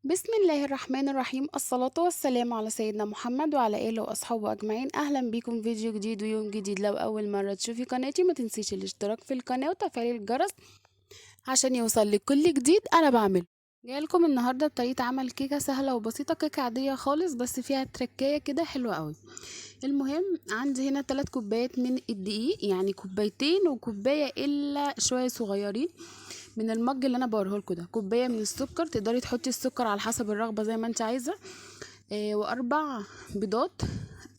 بسم الله الرحمن الرحيم. الصلاة والسلام على سيدنا محمد وعلى آله وأصحابه أجمعين. أهلا بيكم في فيديو جديد ويوم جديد. لو أول مرة تشوفي قناتي ما تنسيش الاشتراك في القناة وتفعيل الجرس عشان يوصل لك كل جديد أنا بعمله. جايه لكم النهارده بطريقة عمل كيكة سهلة وبسيطة، كيكة عادية خالص بس فيها تركية كده حلوة قوي. المهم عندي هنا 3 كوبايات من الدقيق، يعني كوبايتين وكوباية إلا شوية صغيرين من المج اللي انا بوريهولكوا ده. كوبايه من السكر، تقدري تحطي السكر على حسب الرغبه زي ما انت عايزه. واربع بيضات.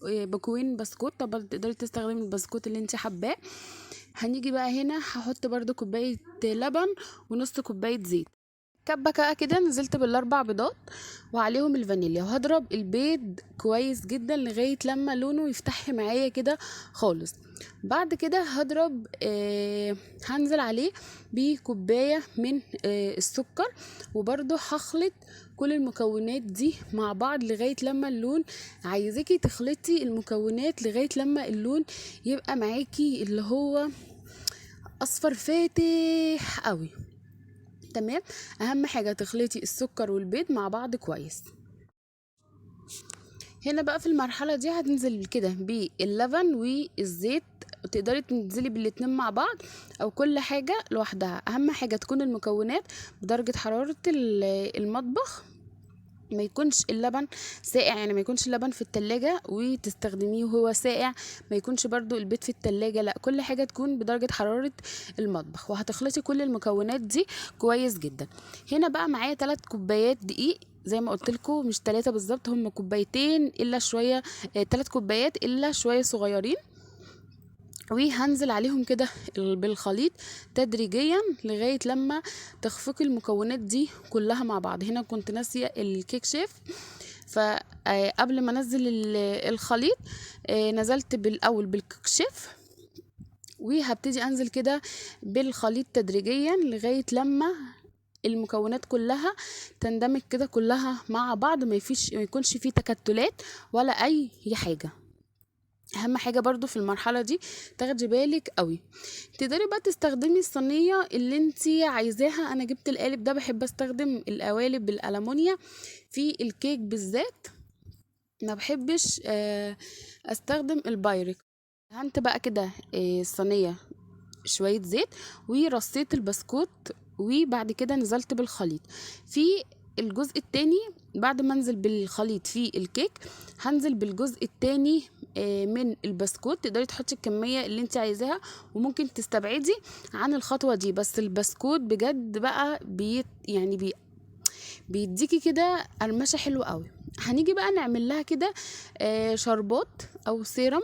بكوين بسكوت، طبعا تقدري تستخدمي البسكوت اللي انت حباه. هنيجي بقى هنا هحط برضو كوبايه لبن ونص كوبايه زيت. كبه كده نزلت بالاربع بيضات وعليهم الفانيليا، وهضرب البيض كويس جدا لغايه لما لونه يفتح معايا كده خالص. بعد كده هضرب هنزل عليه بكوبايه من السكر، وبرده هخلط كل المكونات دي مع بعض لغايه لما اللون، عايزاكي تخلطي المكونات لغايه لما اللون يبقى معاكي اللي هو اصفر فاتح قوي. تمام. اهم حاجه تخلطي السكر والبيض مع بعض كويس. هنا بقى في المرحله دي هتنزل كده باللبن والزيت، تقدري تنزلي بالاتنين مع بعض او كل حاجه لوحدها. اهم حاجه تكون المكونات بدرجه حراره المطبخ، ما يكونش اللبن ساقع، يعني ما يكونش اللبن في التلاجة وتستخدميه وهو ساقع، ما يكونش برضو البيض في التلاجة، لا كل حاجة تكون بدرجة حرارة المطبخ. وهتخلطي كل المكونات دي كويس جدا. هنا بقى معايا 3 كوبايات دقيق، زي ما قلت لكم مش 3 بالظبط، هم كوبايتين الا شويه، 3 كوبايات الا شويه صغيرين. وهنزل عليهم كده بالخليط تدريجيا لغايه لما تخفقي المكونات دي كلها مع بعض. هنا كنت ناسيه الكيك شيف، فقبل ما انزل الخليط نزلت بالاول بالكيك شيف، وهبتدي انزل كده بالخليط تدريجيا لغايه لما المكونات كلها تندمج كده كلها مع بعض، ما يكونش فيه تكتلات ولا اي حاجه. اهم حاجه برضو في المرحله دي تاخدي بالك قوي. تقدري بقى تستخدمي الصينيه اللي انتي عايزاها. انا جبت القالب ده، بحب استخدم القوالب الالمونيا في الكيك بالذات، ما بحبش استخدم البايركس. دهنت بقى كده الصينيه شويه زيت ورصيت البسكوت، وبعد كده نزلت بالخليط في الجزء التاني. بعد ما انزل بالخليط في الكيك هنزل بالجزء التاني من البسكوت. تقدري تحطي الكميه اللي انت عايزاها وممكن تستبعدي عن الخطوه دي، بس البسكوت بجد بقى بيديكي كده قرمشه حلوه قوي. هنيجي بقى نعمل لها كده شربات او سيرم.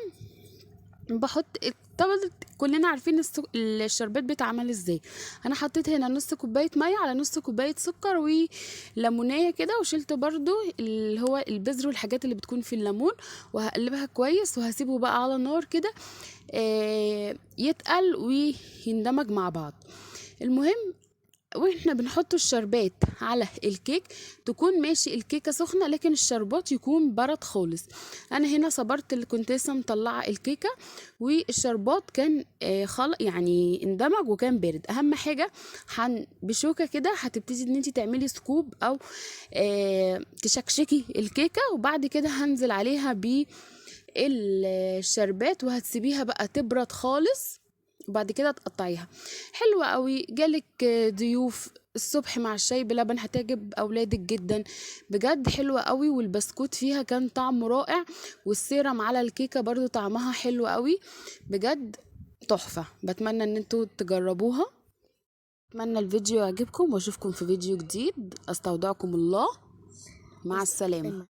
بحط طبعا كلنا عارفين الشربات بيتعمل ازاي. انا حطيت هنا نص كوبايه ميه على نص كوبايه سكر وليمونيه كده، وشلت برضو اللي هو البذر والحاجات اللي بتكون في الليمون، وهقلبها كويس وهسيبه بقى على نار كده يتقل ويندمج مع بعض. المهم واحنا بنحط الشربات على الكيك تكون ماشي الكيكه سخنه لكن الشربات يكون برد خالص. انا هنا صبرت اللي كنت لسه مطلعه الكيكه والشربات كان يعني اندمج وكان بارد. اهم حاجه بشوكه كده هتبتدي ان انت تعملي سكوب او تشكشكي الكيكه، وبعد كده هنزل عليها بالشربات وهتسيبيها بقى تبرد خالص، وبعد كده تقطعيها. حلوة قوي. جالك ضيوف الصبح مع الشاي بلبن هتعجب اولادك جدا بجد. حلوة قوي، والبسكوت فيها كان طعمه رائع، والسيرم على الكيكة برضو طعمها حلو قوي بجد، تحفة. بتمنى ان انتوا تجربوها. اتمنى الفيديو يعجبكم واشوفكم في فيديو جديد. استودعكم الله، مع السلامة.